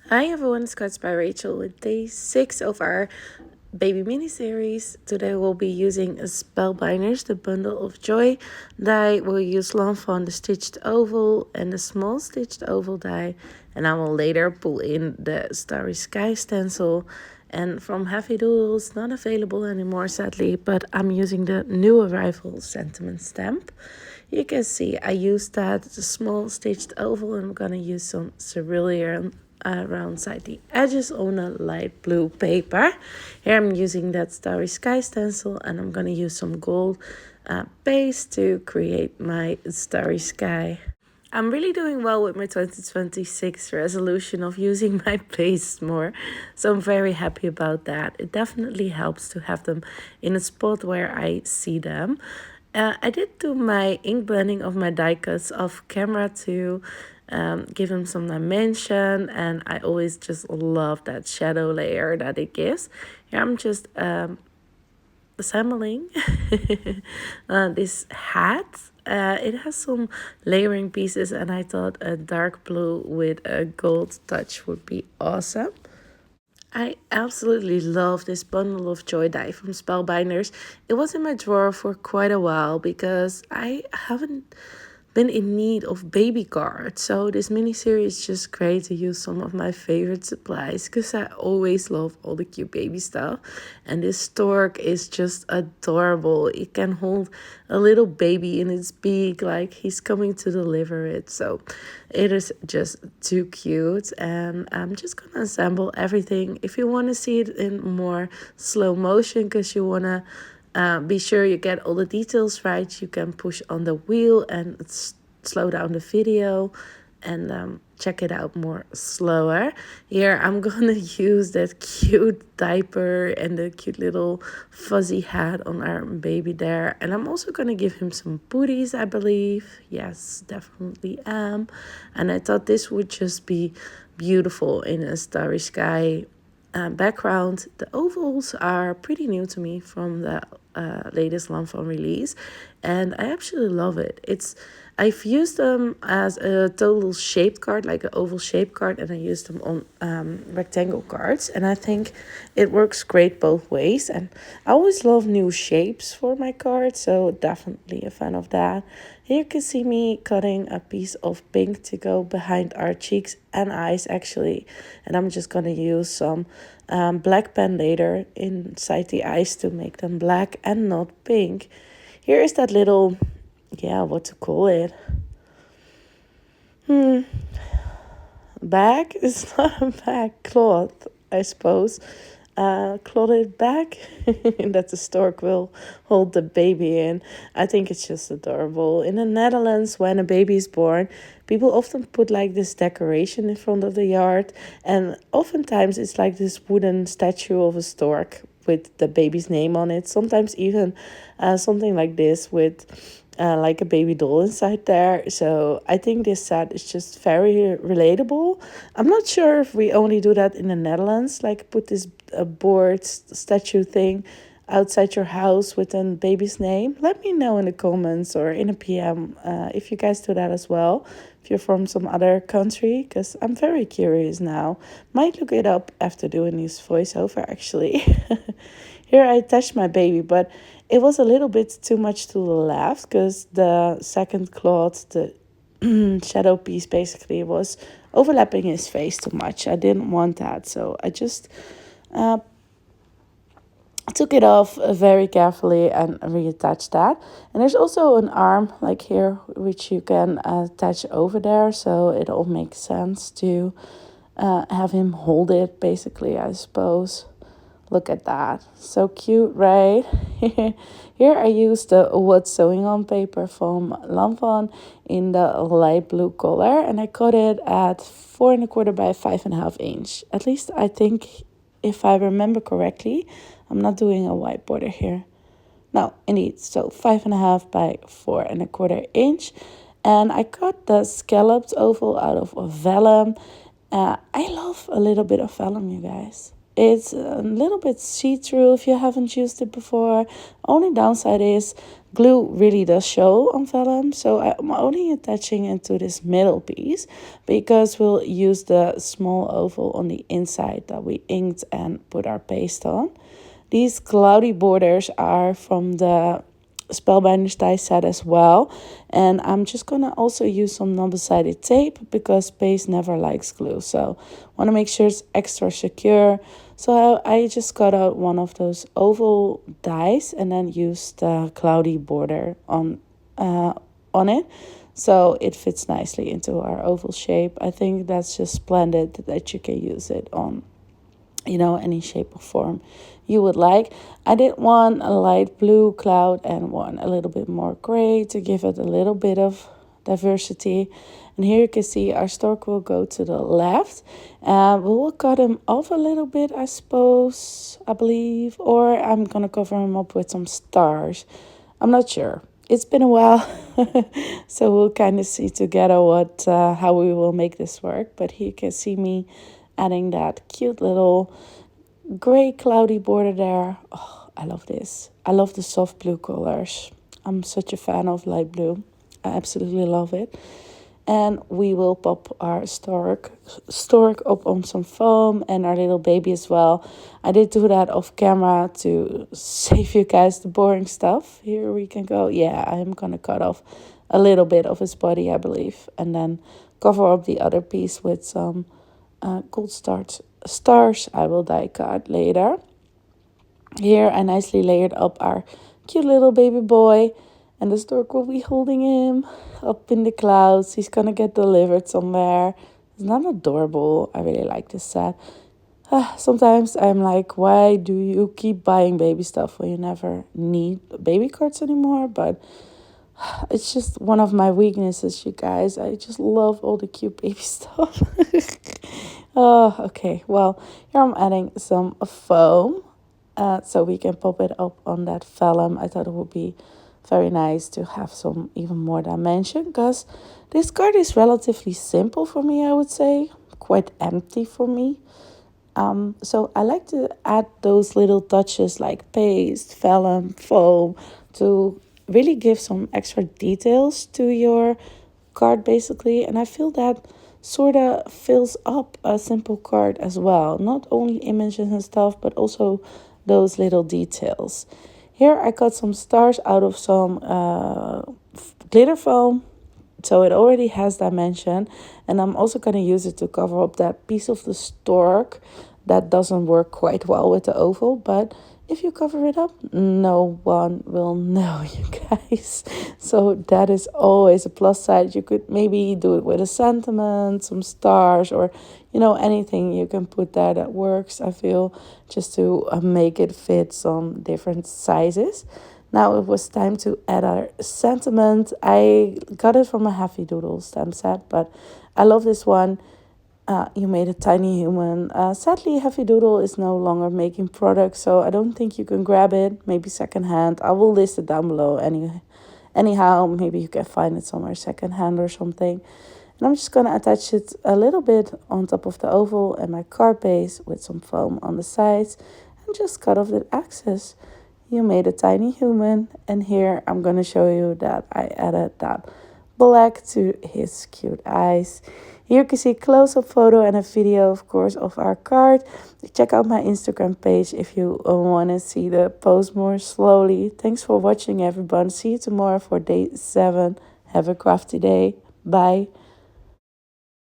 Hi everyone, it's Cards by Rachel with day 6 of our baby mini series. Today we'll be using a Spellbinders, the bundle of joy die. We'll use Fawn, the stitched oval and the small stitched oval die. And I will later pull in the starry sky stencil. And from Heavy Doodles, not available anymore sadly, but I'm using the new arrival sentiment stamp. You can see I used that small stitched oval and I'm gonna use some cerulean around side the edges on a light blue paper. Here I'm using that starry sky stencil and I'm gonna use some gold paste to create my starry sky. I'm really doing well with my 2026 resolution of using my paste more, so I'm very happy about that. It definitely helps to have them in a spot where I see them. I did do my ink blending of my die cuts off camera to give them some dimension, and I always just love that shadow layer that it gives. Here I'm just assembling this hat. It has some layering pieces and I thought a dark blue with a gold touch would be awesome. I absolutely love this bundle of joy die from Spellbinders. It was in my drawer for quite a while because I haven't been in need of baby cards. So this mini series is just great to use some of my favorite supplies because I always love all the cute baby stuff. And this stork is just adorable. It can hold a little baby in its beak like he's coming to deliver it. So it is just too cute. And I'm just gonna assemble everything. If you want to see it in more slow motion because you want to be sure you get all the details right, you can push on the wheel and slow down the video and check it out more slower. Here I'm gonna use that cute diaper and the cute little fuzzy hat on our baby there, and I'm also gonna give him some booties, I believe. Yes, definitely am. And I thought this would just be beautiful in a starry sky background. The ovals are pretty new to me from the latest Lanfon release, and I actually love it. I've used them as a total shaped card, like an oval shaped card, and I used them on rectangle cards, and I think it works great both ways. And I always love new shapes for my cards, so definitely a fan of that. Here you can see me cutting a piece of pink to go behind our cheeks and eyes actually, and I'm just gonna use some black pen later inside the eyes to make them black and not pink. Here is that little, yeah, what to call it? Bag? It's not a bag, cloth, I suppose. Clotted bag that the stork will hold the baby in. I think it's just adorable. In the Netherlands, when a baby is born, people often put like this decoration in front of the yard, and oftentimes it's like this wooden statue of a stork with the baby's name on it. Sometimes even something like this with like a baby doll inside there. So I think this set is just very relatable. I'm not sure if we only do that in the Netherlands, like put this board statue thing outside your house with a baby's name. Let me know in the comments or in a PM if you guys do that as well. If you're from some other country, because I'm very curious now. Might look it up after doing this voiceover actually. Here I attached my baby, but it was a little bit too much to the left because the second cloth, the shadow piece basically was overlapping his face too much. I didn't want that, so I just took it off very carefully and reattached that. And there's also an arm like here which you can attach over there, so it all makes sense to have him hold it basically, I suppose. Look at that. So cute, right? Here I used the wood sewing on paper from Lanvin in the light blue color, and I cut it at 4¼ by 5½ inch. At least I think, if I remember correctly. I'm not doing a white border here. No, indeed. So 5½ by 4¼ inch. And I cut the scalloped oval out of vellum. I love a little bit of vellum, you guys. It's a little bit see-through if you haven't used it before. Only downside is glue really does show on vellum, so I'm only attaching it to this middle piece because we'll use the small oval on the inside that we inked and put our paste on. These cloudy borders are from the Spellbinders Die set as well, and I'm just gonna also use some double-sided tape because paste never likes glue, so want to make sure it's extra secure. So I just cut out one of those oval dies and then used the cloudy border on it, so it fits nicely into our oval shape. I think that's just splendid that you can use it on, you know, any shape or form you would like. I did one a light blue cloud and one a little bit more gray to give it a little bit of diversity. And here you can see our stork will go to the left. We will cut him off a little bit, I believe, or I'm gonna cover him up with some stars. I'm not sure. It's been a while, so we'll kind of see together what how we will make this work. But here you can see me adding that cute little gray cloudy border there. Oh, I love this. I love the soft blue colors. I'm such a fan of light blue. I absolutely love it. And we will pop our stork up on some foam and our little baby as well. I did do that off camera to save you guys the boring stuff. Here we can go. Yeah, I'm gonna cut off a little bit of his body, I believe, and then cover up the other piece with some gold stars I will die cut later. Here I nicely layered up our cute little baby boy, and the stork will be holding him up in the clouds. He's gonna get delivered somewhere. Isn't that adorable? I really like this set. Sometimes I'm like, why do you keep buying baby stuff when you never need baby cards anymore? But it's just one of my weaknesses, you guys. I just love all the cute baby stuff. Oh, okay. Well, here I'm adding some foam so we can pop it up on that vellum. I thought it would be very nice to have some even more dimension because this card is relatively simple for me, I would say. Quite empty for me. So I like to add those little touches like paste, vellum, foam to really give some extra details to your card basically. And I feel that sort of fills up a simple card as well. Not only images and stuff, but also those little details. Here I cut some stars out of some glitter foam, so it already has dimension, and I'm also going to use it to cover up that piece of the stork that doesn't work quite well with the oval. But if you cover it up, no one will know, you guys. So that is always a plus side. You could maybe do it with a sentiment, some stars, or you know, anything you can put there that works, I feel, just to make it fit some different sizes. Now it was time to add our sentiment. I got it from a Happy Doodle stamp set, but I love this one. You made a tiny human. Sadly, Happy Doodle is no longer making products, so I don't think you can grab it. Maybe secondhand. I will list it down below. Anyhow, maybe you can find it somewhere secondhand or something. And I'm just going to attach it a little bit on top of the oval and my card base with some foam on the sides and just cut off the excess. You made a tiny human, and here I'm going to show you that I added that black to his cute eyes. Here you can see a close-up photo and a video, of course, of our card. Check out my Instagram page if you want to see the post more slowly. Thanks for watching, everyone. See you tomorrow for day 7. Have a crafty day. Bye.